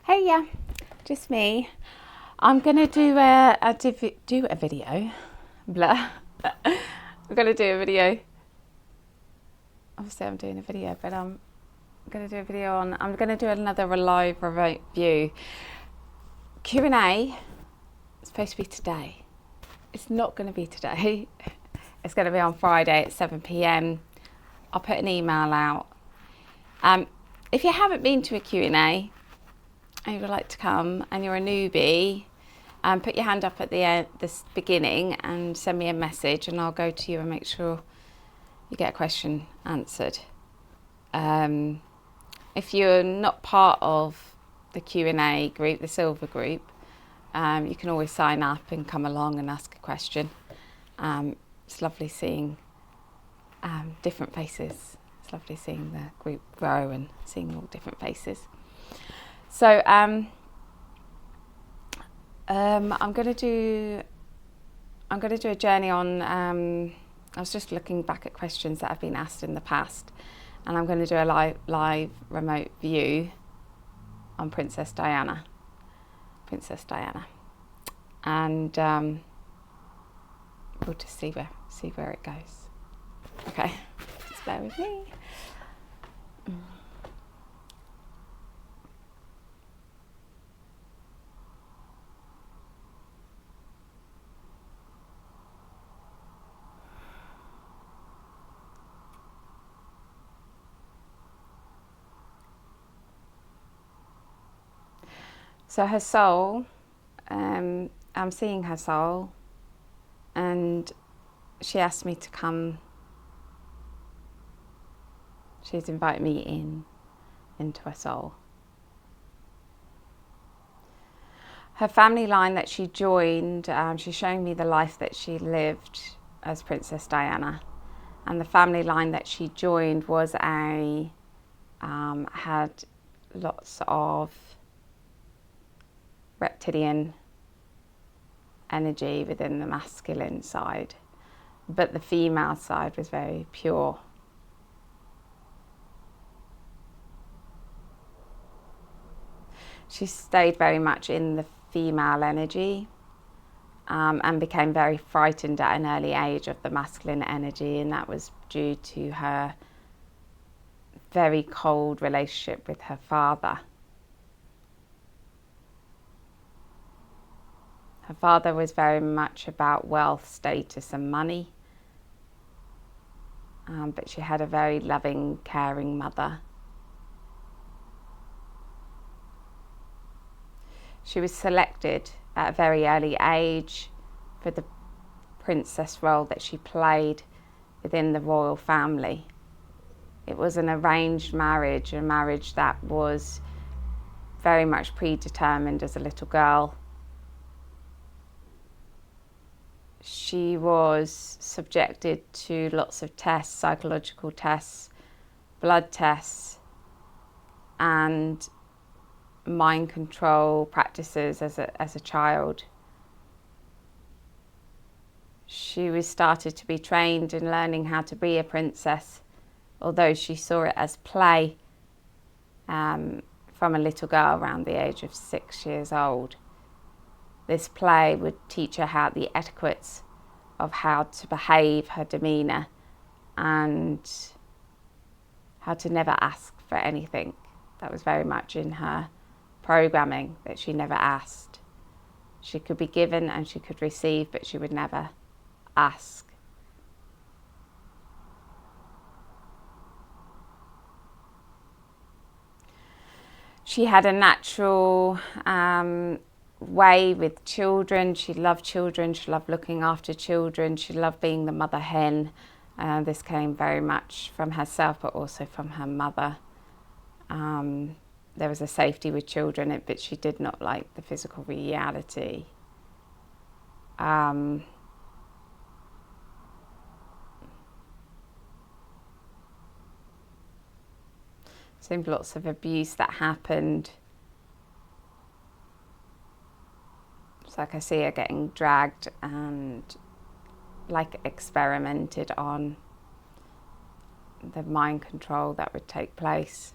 Hey, yeah, just me. I'm gonna do a video. Blah. I'm gonna do a video. Obviously, I'm doing a video, but I'm gonna do a video on. I'm gonna do another live remote view Q&A. It's supposed to be today. It's not going to be today. It's going to be on Friday at 7 p.m. I'll put an email out. If you haven't been to a Q&A and you would like to come and you're a newbie, put your hand up at the beginning and send me a message, and I'll go to you and make sure you get a question answered. If you're not part of the Q&A group, the silver group, you can always sign up and come along and ask a question. It's lovely seeing different faces. It's lovely seeing the group grow and seeing all different faces. So I'm going to do a journey on. I was just looking back at questions that have been asked in the past, and I'm going to do a live remote view on Princess Diana, and we'll just see where it goes. Okay, just bear with me. So her soul, I'm seeing her soul, and she asked me to come. She's invited me into her soul. Her family line that she joined, she's showing me the life that she lived as Princess Diana, and the family line that she joined was had lots of reptilian energy within the masculine side, but the female side was very pure. She stayed very much in the female energy, and became very frightened at an early age of the masculine energy, and that was due to her very cold relationship with her father. Her father was very much about wealth, status and money, but she had a very loving, caring mother. She was selected at a very early age for the princess role that she played within the royal family. It was an arranged marriage, a marriage that was very much predetermined as a little girl. She was subjected to lots of tests, psychological tests, blood tests, and mind control practices as a child. She was started to be trained in learning how to be a princess, although she saw it as play from a little girl around the age of 6 years old. This play would teach her how the etiquettes of how to behave, her demeanour, and how to never ask for anything. That was very much in her programming, that she never asked. She could be given and she could receive, but she would never ask. She had a natural way with children. She loved children. She loved looking after children. She loved being the mother hen. This came very much from herself, but also from her mother. There was a safety with children, but she did not like the physical reality. Seemed lots of abuse that happened. It's like I see her getting dragged and like experimented on, the mind control that would take place.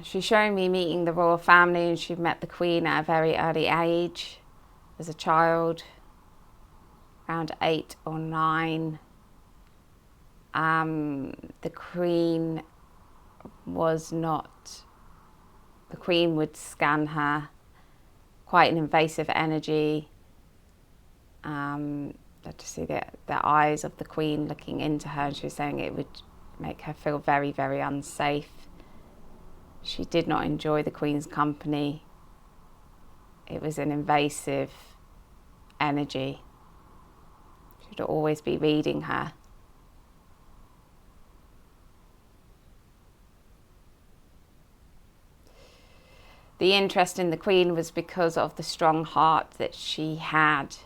She's showing me meeting the royal family, and she met the Queen at a very early age as a child, around 8 or 9. The Queen would scan her, quite an invasive energy. To see the eyes of the Queen looking into her, and she was saying it would make her feel very, very unsafe. She did not enjoy the Queen's company. It was an invasive energy. She would always be reading her. The interest in the Queen was because of the strong heart that she had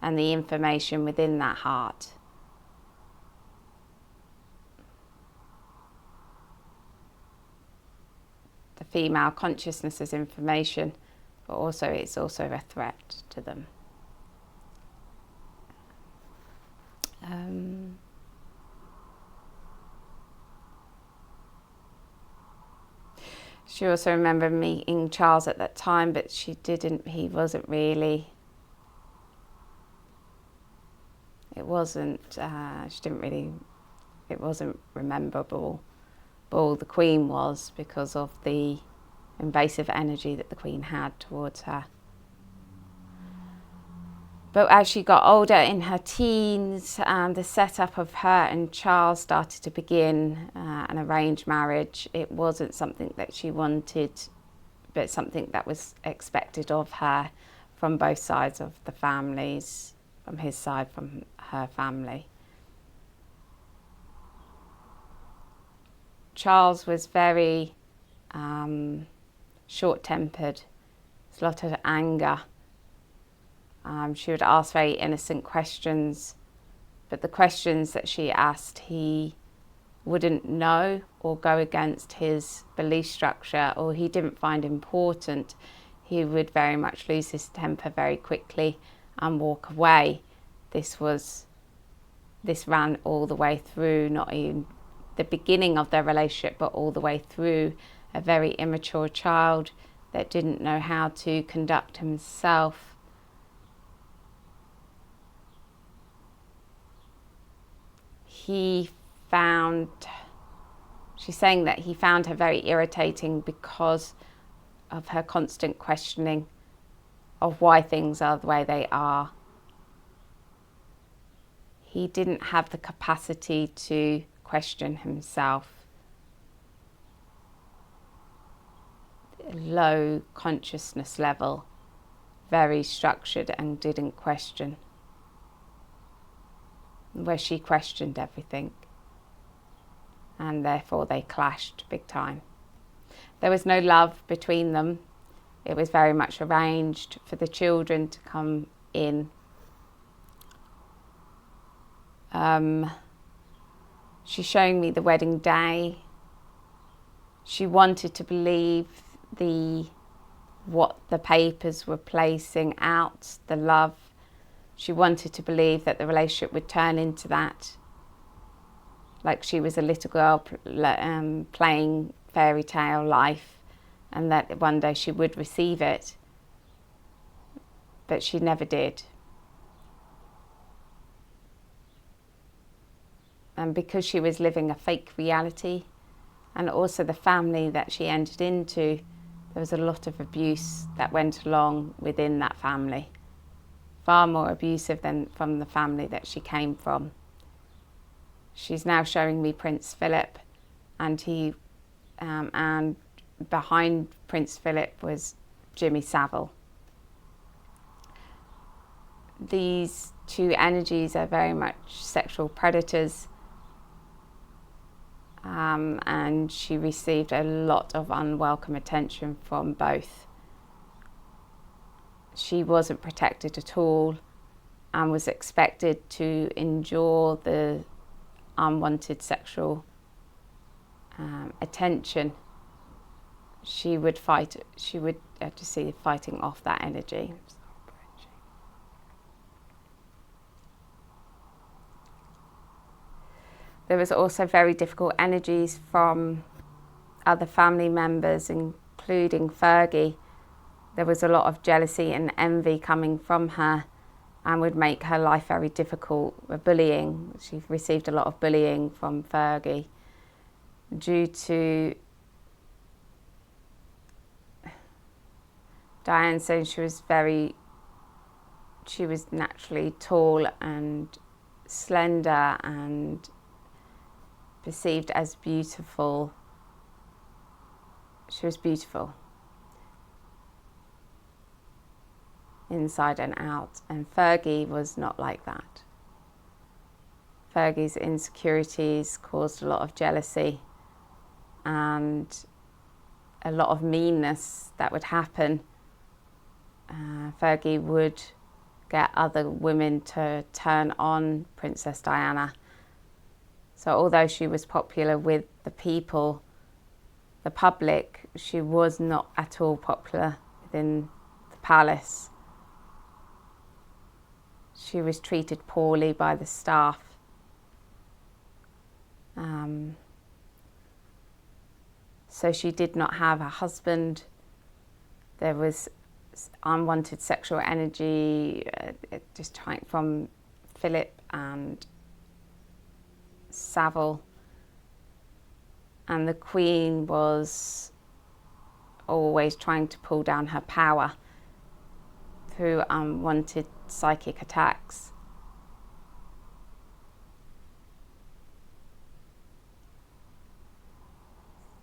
and the information within that heart. The female consciousness is information, but also it's also a threat to them. She also remembered meeting Charles at that time, but he wasn't really, it wasn't memorable. The Queen was, because of the invasive energy that the Queen had towards her. But as she got older, in her teens, the setup of her and Charles started to begin, an arranged marriage. It wasn't something that she wanted, but something that was expected of her from both sides of the families, from his side, from her family. Charles was very short-tempered. There's a lot of anger. She would ask very innocent questions, but the questions that she asked, he wouldn't know or go against his belief structure, or he didn't find important. He would very much lose his temper very quickly and walk away. This ran all the way through, not even the beginning of their relationship, but all the way through. A very immature child that didn't know how to conduct himself. She's saying that he found her very irritating because of her constant questioning of why things are the way they are. He didn't have the capacity to question himself. Low consciousness level, very structured, and didn't question. Where she questioned everything, and therefore they clashed big time. There was no love between them. It was very much arranged for the children to come in. She's showing me the wedding day. She wanted to believe what the papers were placing out, the love. She wanted to believe that the relationship would turn into that, like she was a little girl playing fairy tale life, and that one day she would receive it, but she never did. And because she was living a fake reality, and also the family that she entered into, there was a lot of abuse that went along within that family. Far more abusive than from the family that she came from. She's now showing me Prince Philip, and and behind Prince Philip was Jimmy Savile. These two energies are very much sexual predators, and she received a lot of unwelcome attention from both. She wasn't protected at all and was expected to endure the unwanted sexual attention. She would fight, she would have to see fighting off that energy. There was also very difficult energies from other family members, including Fergie, there was a lot of jealousy and envy coming from her, and would make her life very difficult. Bullying, she received a lot of bullying from Fergie due to Diane saying she was naturally tall and slender and perceived as beautiful. She was beautiful inside and out, and Fergie was not like that. Fergie's insecurities caused a lot of jealousy and a lot of meanness that would happen. Fergie would get other women to turn on Princess Diana. So although she was popular with the people, the public, she was not at all popular within the palace. She was treated poorly by the staff. So she did not have a husband. There was unwanted sexual energy just from Philip and Savile. And the Queen was always trying to pull down her power through unwanted psychic attacks.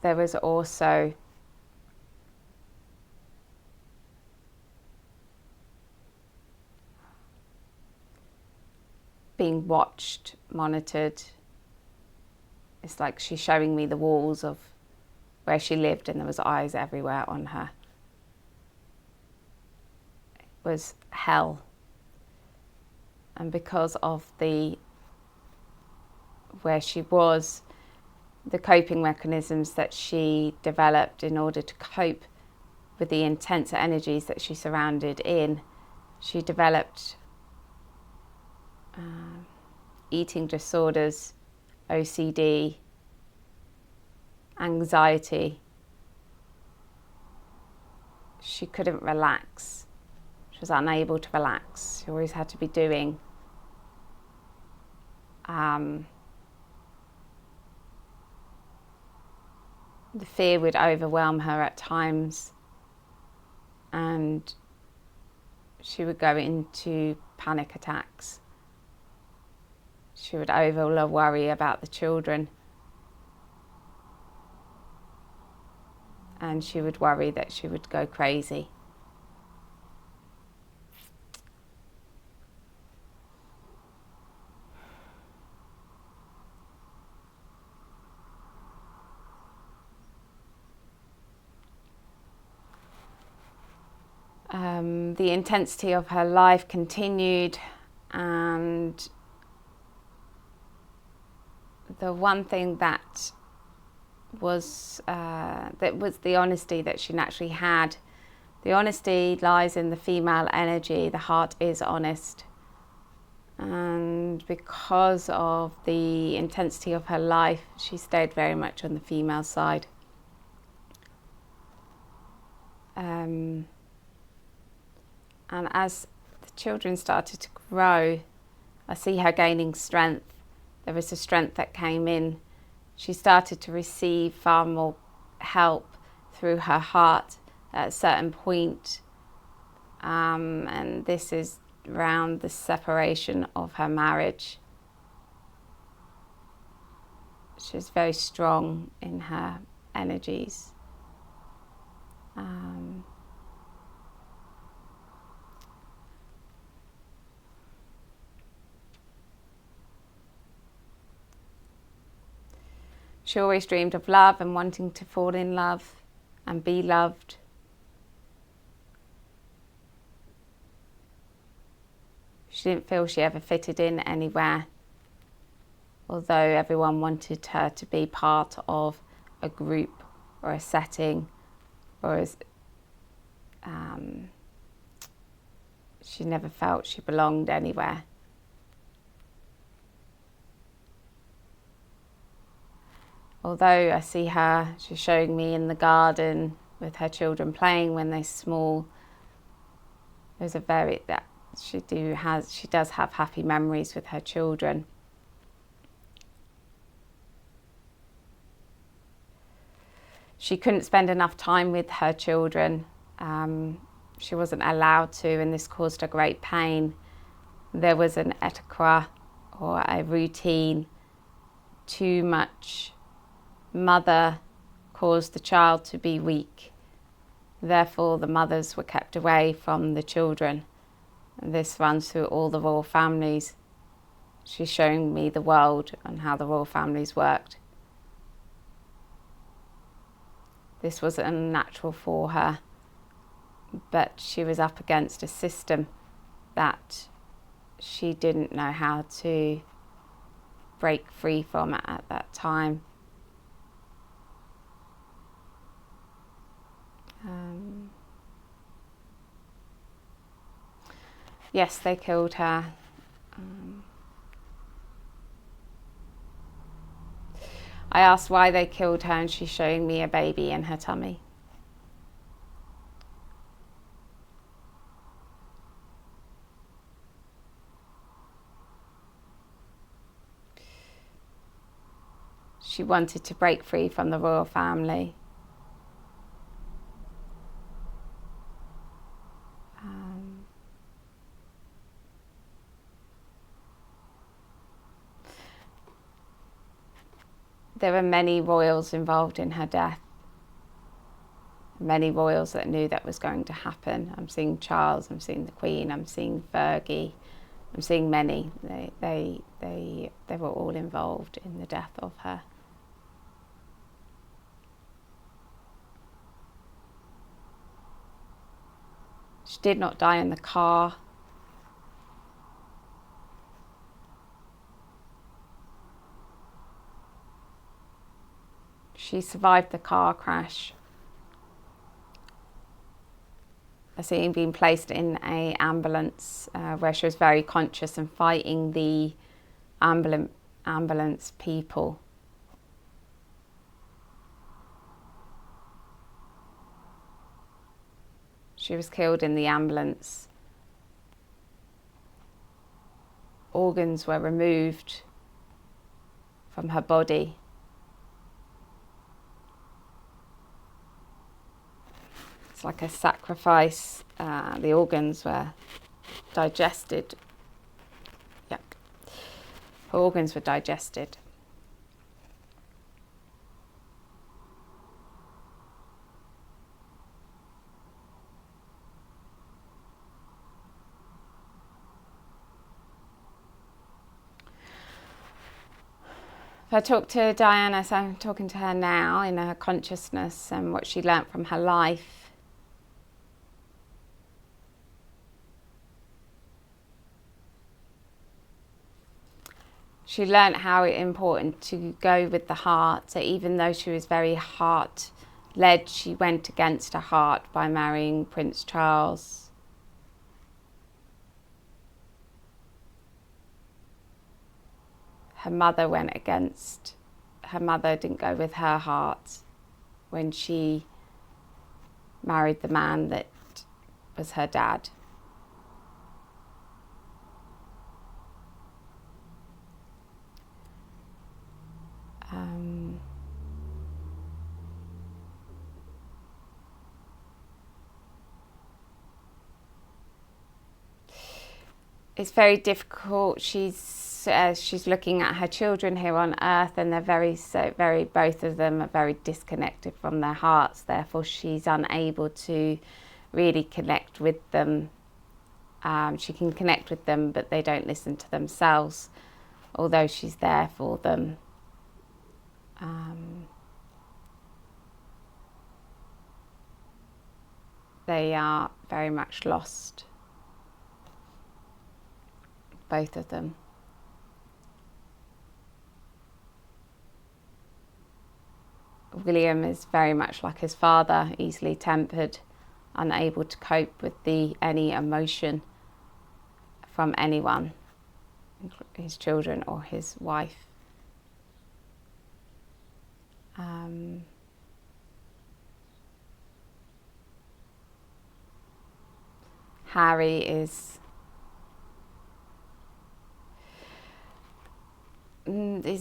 There was also being watched, monitored. It's like she's showing me the walls of where she lived, and there was eyes everywhere on her. It was hell. And because of where she was, the coping mechanisms that she developed in order to cope with the intense energies that she surrounded in, she developed eating disorders, OCD, anxiety. She couldn't relax. She was unable to relax. She always had to be doing. The fear would overwhelm her at times, and she would go into panic attacks. She would worry about the children, and she would worry that she would go crazy. The intensity of her life continued, and the one thing that was the honesty that she naturally had. The honesty lies in the female energy. The heart is honest, and because of the intensity of her life, she stayed very much on the female side. And as the children started to grow, I see her gaining strength. There was a strength that came in. She started to receive far more help through her heart at a certain point. And this is around the separation of her marriage. She was very strong in her energies. She always dreamed of love and wanting to fall in love and be loved. She didn't feel she ever fitted in anywhere, although everyone wanted her to be part of a group or a setting, or she never felt she belonged anywhere. although I see her, she's showing me in the garden with her children playing when they're small. There's a very that she does have happy memories with her children. She couldn't spend enough time with her children. She wasn't allowed to, and this caused her great pain. There was an etiquette or a routine. Too much mother caused the child to be weak. Therefore, the mothers were kept away from the children. And this runs through all the royal families. She's showing me the world and how the royal families worked. This was unnatural for her, but she was up against a system that she didn't know how to break free from at that time. Yes, they killed her. I asked why they killed her, and she's showing me a baby in her tummy. She wanted to break free from the royal family. There were many royals involved in her death. Many royals that knew that was going to happen. I'm seeing Charles, I'm seeing the Queen, I'm seeing Fergie, I'm seeing many. They were all involved in the death of her. She did not die in the car. She survived the car crash. I see her being placed in an ambulance where she was very conscious and fighting the ambulance people. She was killed in the ambulance. Organs were removed from her body. It's like a sacrifice. The organs were digested. Yep. Her organs were digested. If I talk to Diana, so I'm talking to her now in her consciousness and what she learnt from her life. She learnt how important to go with the heart. So even though she was very heart-led, she went against her heart by marrying Prince Charles. Her mother didn't go with her heart when she married the man that was her dad. It's very difficult. She's looking at her children here on earth, and they're both of them are very disconnected from their hearts. Therefore, she's unable to really connect with them. She can connect with them, but they don't listen to themselves, although she's there for them. They are very much lost, both of them. William is very much like his father, easily tempered, unable to cope with any emotion from anyone, his children or his wife. Harry is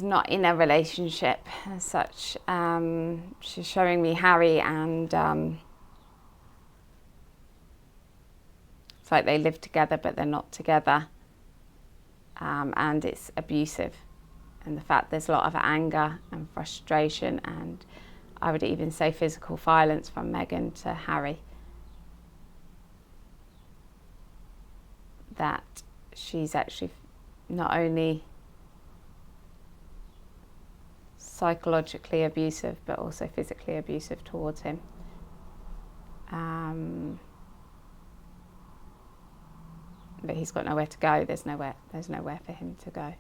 not in a relationship as such. She's showing me Harry, and it's like they live together but they're not together, and it's abusive, and the fact there's a lot of anger and frustration, and I would even say physical violence from Meghan to Harry. That she's actually not only psychologically abusive but also physically abusive towards him. But he's got nowhere to go. There's nowhere for him to go.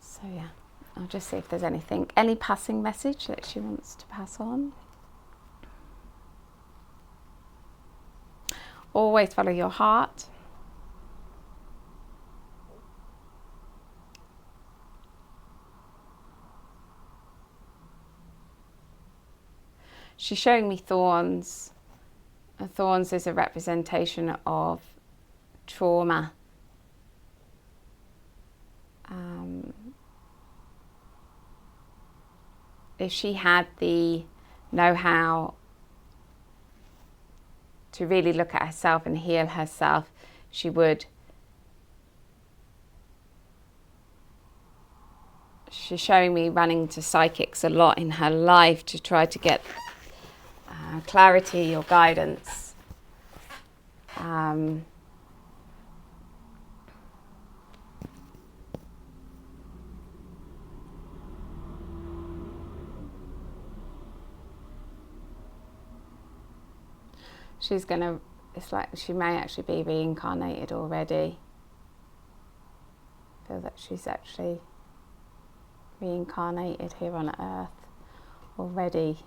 So yeah, I'll just see if there's any passing message that she wants to pass on. Always follow your heart. She's showing me thorns. Thorns is a representation of trauma. If she had the know-how to really look at herself and heal herself, she would. She's showing me running to psychics a lot in her life to try to get clarity or guidance. She's gonna, it's like she may actually be reincarnated already. I feel that she's actually reincarnated here on Earth already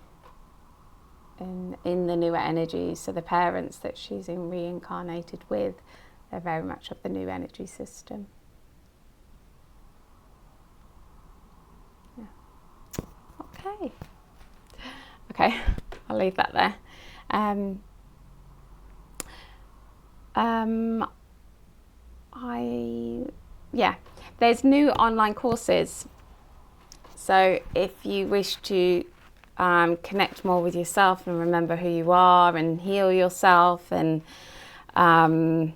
in the newer energies. So the parents that she's reincarnated with, they're very much of the new energy system. Yeah. Okay, I'll leave that there. There's new online courses. So if you wish to connect more with yourself and remember who you are and heal yourself and learn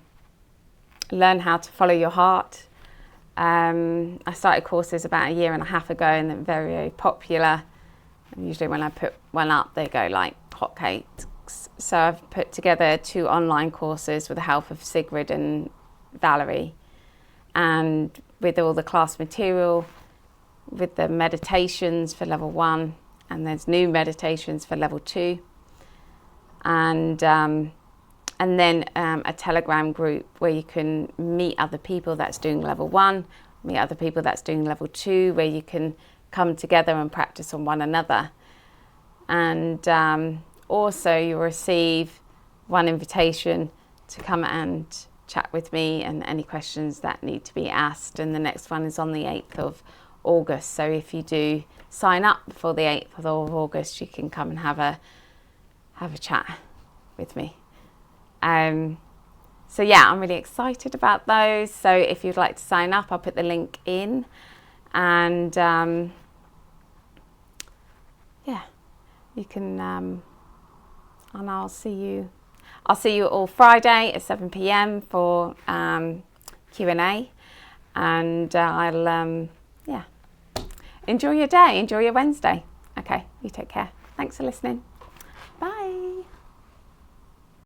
how to follow your heart. I started courses about 1.5 years ago, and they're very, very popular. And usually when I put one up, they go like hotcakes. So I've put together 2 online courses with the help of Sigrid and Valerie, and with all the class material, with the meditations for level 1, and there's new meditations for level 2, and then a Telegram group where you can meet other people that's doing level 1, meet other people that's doing level 2, where you can come together and practice on one another. And also you'll receive one invitation to come and chat with me and any questions that need to be asked, and the next one is on the 8th of August. So if you do sign up before the 8th of August, you can come and have a chat with me. So yeah, I'm really excited about those. So if you'd like to sign up, I'll put the link in, and yeah, you can, and I'll see you all Friday at 7 p.m. for Q&A, and I'll enjoy your day, enjoy your Wednesday. Okay, you take care. Thanks for listening.